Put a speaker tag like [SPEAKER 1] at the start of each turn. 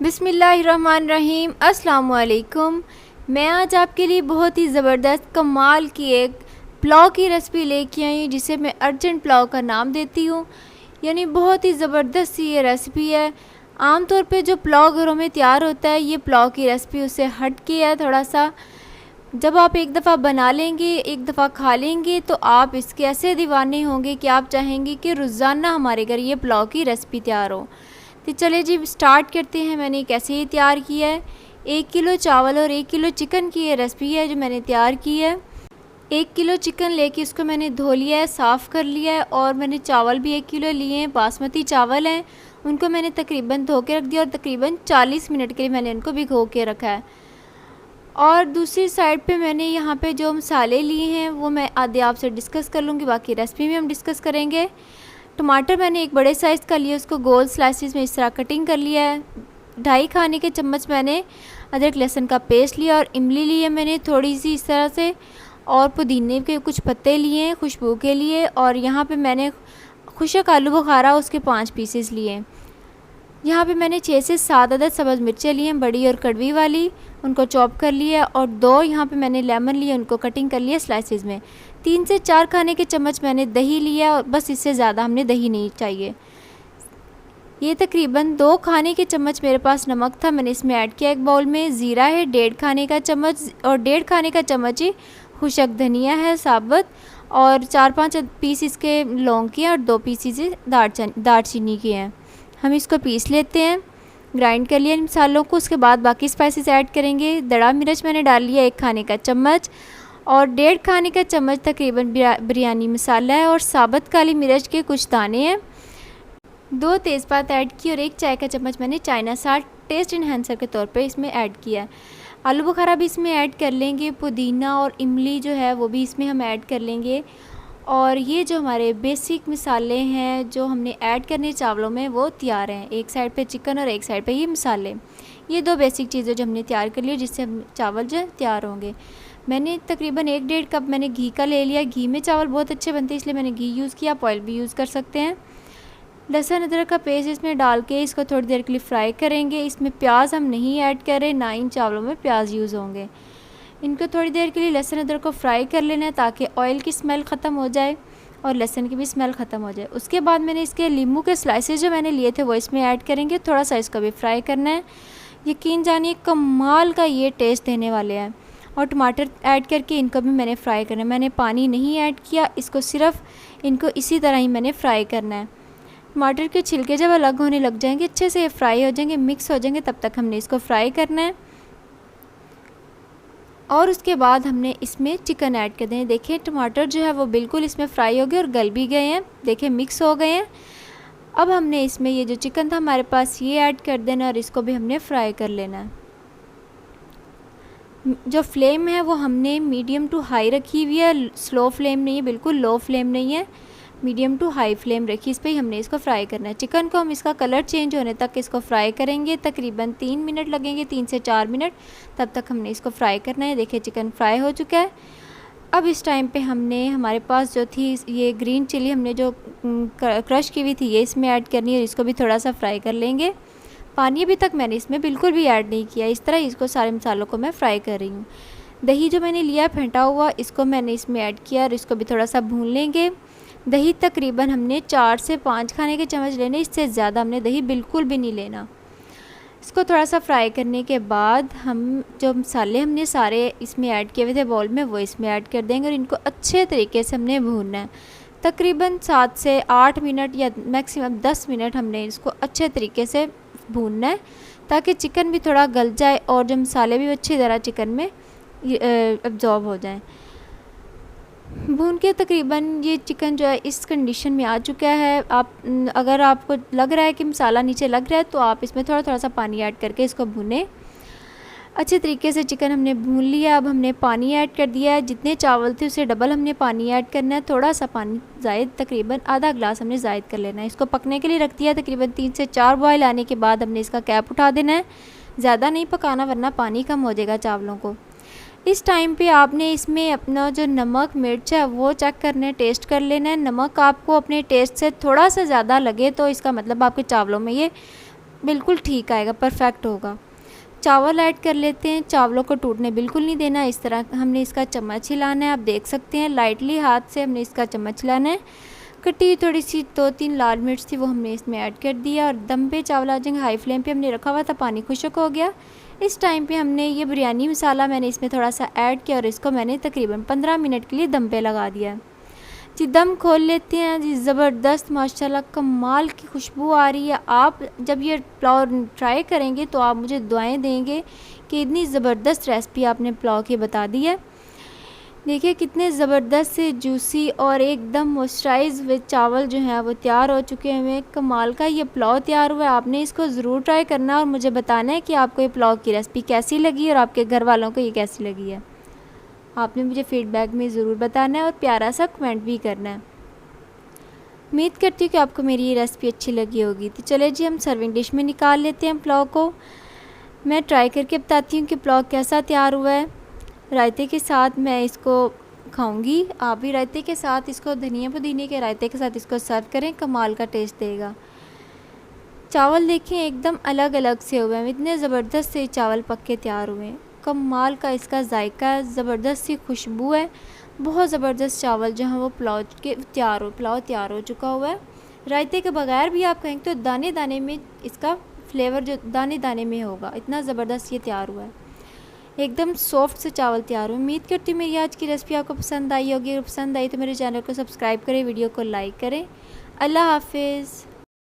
[SPEAKER 1] बिस्मिल्लाहिर्रहमानिर्रहीम। अस्सलाम वालेकुम। मैं आज आपके लिए बहुत ही ज़बरदस्त कमाल की एक पुलाव की रेसिपी लेके आई हूँ, जिसे मैं अर्जेंट पुलाव का नाम देती हूँ। यानी बहुत ही ज़बरदस्त सी ये रेसिपी है। आम तौर पे जो पुलाव घरों में तैयार होता है, ये पुलाव की रेसिपी उससे हट के है थोड़ा सा। जब आप एक दफ़ा बना लेंगे, एक दफ़ा खा लेंगे, तो आप इसके ऐसे दीवाने होंगे कि आप चाहेंगे कि रोज़ाना हमारे घर ये पुलाव की रेसिपी तैयार हो। तो चले जी स्टार्ट करते हैं। मैंने कैसे ये तैयार किया है। 1 किलो चावल और 1 किलो चिकन की ये रेसिपी है जो मैंने तैयार की है। 1 किलो चिकन लेके उसको मैंने धो लिया है, साफ़ कर लिया है। और मैंने चावल भी 1 किलो लिए हैं, बासमती चावल हैं। उनको मैंने तकरीबन धो के रख दिया और तकरीबन 40 मिनट के लिए मैंने उनको भिगो के रखा है। और दूसरी साइड पे मैंने यहाँ पे जो मसाले लिए हैं वो मैं आधे आपसे डिस्कस कर लूँगी, बाकी रेसिपी में हम डिस्कस करेंगे। टमाटर मैंने एक बड़े साइज़ का लिया, उसको गोल स्लाइसिस में इस तरह कटिंग कर लिया है। 2.5 खाने के चम्मच मैंने अदरक लहसुन का पेस्ट लिया। और इमली ली है मैंने थोड़ी सी इस तरह से। और पुदीने के कुछ पत्ते लिए हैं खुशबू के लिए। और यहाँ पे मैंने खुशक आलू बुखारा उसके 5 पीसेस लिए। यहाँ पे मैंने 6 से 7 अदद सब्ज़ मिर्चें ली हैं, बड़ी और कड़वी वाली, उनको चॉप कर लिया। और 2 यहाँ पे मैंने लेमन लिए, उनको कटिंग कर लिया स्लाइसिस में। 3 से 4 खाने के चम्मच मैंने दही लिया, और बस इससे ज़्यादा हमने दही नहीं चाहिए। ये तकरीबन 2 खाने के चम्मच मेरे पास नमक था, मैंने इसमें ऐड किया एक बाउल में। ज़ीरा है 1.5 खाने का चम्मच, और 1.5 खाने का चम्मच ही खुशक धनिया है साबुत। और 4-5 पीस इसके लौंग के हैं, और 2 पीस इसे दालचीनी के हैं। हम इसको पीस लेते हैं, ग्राइंड कर लिया इन मसालों को। उसके बाद बाकी स्पाइसेस ऐड करेंगे। दड़ा मिर्च मैंने डाल लिया 1 खाने का चम्मच, और 1.5 खाने का चम्मच तकरीबन बिरयानी मसाला है। और साबुत काली मिर्च के कुछ दाने हैं। 2 तेज़पात ऐड की, और 1 चाय का चम्मच मैंने चाइना साल्ट टेस्ट इन्हेंसर के तौर पे इसमें ऐड किया है। आलू बुखारा भी इसमें ऐड कर लेंगे। पुदीना और इमली जो है वो भी इसमें हम ऐड कर लेंगे। और ये जो हमारे बेसिक मसाले हैं जो हमने ऐड करने चावलों में, वो तैयार हैं। एक साइड पे चिकन और एक साइड पे ये मसाले। ये 2 बेसिक चीज़ें जो हमने तैयार कर ली, जिससे हम चावल जो तैयार होंगे। मैंने तकरीबन 1-1.5 कप मैंने घी का ले लिया। घी में चावल बहुत अच्छे बनते हैं, इसलिए मैंने घी यूज़ किया। आप ऑयल भी यूज़ कर सकते हैं। लहसुन अदरक का पेस्ट इसमें डाल के इसको थोड़ी देर के लिए फ्राई करेंगे। इसमें प्याज हम नहीं ऐड कर रहे, ना इन चावलों में प्याज यूज़ होंगे। इनको थोड़ी देर के लिए लहसुन अदरक को फ्राई कर लेना है, ताकि ऑयल की स्मेल ख़त्म हो जाए और लहसुन की भी स्मेल ख़त्म हो जाए। उसके बाद मैंने इसके नींबू के स्लाइसेस जो मैंने लिए थे वो इसमें ऐड करेंगे। थोड़ा सा इसको भी फ्राई करना है। यकीन जानिए कमाल का ये टेस्ट देने वाले हैं। और टमाटर ऐड करके इनको भी मैंने फ्राई करना है। मैंने पानी नहीं ऐड किया, इसको सिर्फ इनको इसी तरह ही मैंने फ्राई करना है। टमाटर के छिलके जब अलग होने लग जाएंगे, अच्छे से फ्राई हो जाएंगे, मिक्स हो जाएंगे, तब तक हमने इसको फ्राई करना है। और उसके बाद हमने इसमें चिकन ऐड कर दें। देखिए टमाटर जो है वो बिल्कुल इसमें फ्राई हो गए और गल भी गए हैं। देखिए मिक्स हो गए हैं। अब हमने इसमें ये जो चिकन था हमारे पास, ये ऐड कर देना, और इसको भी हमने फ्राई कर लेना है। जो फ्लेम है वो हमने मीडियम टू हाई रखी हुई है, स्लो फ्लेम नहीं है, बिल्कुल लो फ्लेम नहीं है, मीडियम टू हाई फ्लेम रखी। इस पर ही हमने इसको फ्राई करना है। चिकन को हम इसका कलर चेंज होने तक इसको फ्राई करेंगे। तकरीबन 3 मिनट लगेंगे, 3 से 4 मिनट, तब तक हमने इसको फ्राई करना है। देखिए चिकन फ्राई हो चुका है। अब इस टाइम पे हमने हमारे पास जो थी ये ग्रीन चिली हमने जो क्रश की हुई थी, ये इसमें ऐड करनी है, और इसको भी थोड़ा सा फ्राई कर लेंगे। पानी अभी तक मैंने इसमें बिल्कुल भी ऐड नहीं किया। इस तरह इसको सारे मसालों को मैं फ्राई कर रही हूँ। दही जो मैंने लिया फेंटा हुआ, इसको मैंने इसमें ऐड किया, और इसको भी थोड़ा सा भून लेंगे। दही तकरीबन हमने 4 से 5 खाने के चम्मच लेने, इससे ज़्यादा हमने दही बिल्कुल भी नहीं लेना। इसको थोड़ा सा फ्राई करने के बाद हम जो मसाले हमने सारे इसमें ऐड किए हुए थे बाउल में, वो इसमें ऐड कर देंगे। और इनको अच्छे तरीके से हमने भूनना है। तकरीबन 7 से 8 मिनट या मैक्सिमम 10 मिनट हमने इसको अच्छे तरीके से भूनना है, ताकि चिकन भी थोड़ा गल जाए और जो मसाले भी अच्छी तरह चिकन में अब्जॉर्ब हो जाएं। भून के तकरीबन ये चिकन जो है इस कंडीशन में आ चुका है। आप अगर आपको लग रहा है कि मसाला नीचे लग रहा है, तो आप इसमें थोड़ा थोड़ा सा पानी ऐड करके इसको भूनें। अच्छे तरीके से चिकन हमने भून लिया। अब हमने पानी ऐड कर दिया है। जितने चावल थे उससे डबल हमने पानी ऐड करना है। थोड़ा सा पानी ज़ायद, तकरीबन आधा गिलास हमने ज़ायद कर लेना है। इसको पकने के लिए रख दिया। तकरीबन 3 से 4 बॉयल आने के बाद हमने इसका कैप उठा देना है। ज़्यादा नहीं पकाना, वरना पानी कम हो जाएगा चावलों को। इस टाइम पे आपने इसमें अपना जो नमक मिर्च है वो चेक करना है, टेस्ट कर लेना है। नमक आपको अपने टेस्ट से थोड़ा सा ज़्यादा लगे तो इसका मतलब आपके चावलों में ये बिल्कुल ठीक आएगा, परफेक्ट होगा। चावल ऐड कर लेते हैं। चावलों को टूटने बिल्कुल नहीं देना, इस तरह हमने इसका चम्मच हिलाना है। आप देख सकते हैं लाइटली हाथ से हमने इसका चम्मच हिलाना है। कटी हुई थोड़ी सी 2-3 लाल मिर्च थी, वो हमने इसमें ऐड कर दिया और दम पे चावल आ जाएंगे। हाई फ्लेम पे हमने रखा हुआ था, पानी खुश्क हो गया। इस टाइम पे हमने ये बिरयानी मसाला मैंने इसमें थोड़ा सा ऐड किया और इसको मैंने तकरीबन 15 मिनट के लिए दम पे लगा दिया जी। दम खोल लेते हैं जी। ज़बरदस्त माशाल्लाह कमाल की खुशबू आ रही है। आप जब ये पुलाव ट्राई करेंगे तो आप मुझे दुआएं देंगे कि इतनी ज़बरदस्त रेसिपी आपने पुलाव की बता दी है। देखिए कितने ज़बरदस्त से जूसी और एकदम मॉइस्चराइज विद चावल जो हैं वो तैयार हो चुके हैं। कमाल का ये पुलाव तैयार हुआ है। आपने इसको ज़रूर ट्राई करना और मुझे बताना है कि आपको ये पुलाव की रेसिपी कैसी लगी और आपके घर वालों को ये कैसी लगी है। आपने मुझे फ़ीडबैक में ज़रूर बताना है और प्यारा सा कमेंट भी करना है। उम्मीद करती हूँ कि आपको मेरी ये रेसिपी अच्छी लगी होगी। तो चले जी हम सर्विंग डिश में निकाल लेते हैं पुलाव को। मैं ट्राई करके बताती हूँ कि पुलाव कैसा तैयार हुआ है। रायते के साथ मैं इसको खाऊंगी। आप भी रायते के साथ इसको धनिया पुदीने के रायते के साथ इसको सर्व करें, कमाल का टेस्ट देगा। चावल देखें एकदम अलग अलग से हुए हैं, इतने ज़बरदस्त से चावल पक के तैयार हुए हैं। कमाल का इसका जायका है, ज़बरदस्त सी खुशबू है। बहुत ज़बरदस्त चावल जो हैं वो पुलाव तैयार हो चुका हुआ है। रायते के बगैर भी आप कहेंगे तो दाने दाने में इसका फ्लेवर जो दाने दाने में होगा, इतना ज़बरदस्त ये तैयार हुआ है। एकदम सॉफ्ट से चावल तैयार हुए। उम्मीद करती हूँ मेरी आज की रेसिपी आपको पसंद आई होगी। अगर पसंद आई तो मेरे चैनल को सब्सक्राइब करें, वीडियो को लाइक करें। अल्लाह हाफिज़।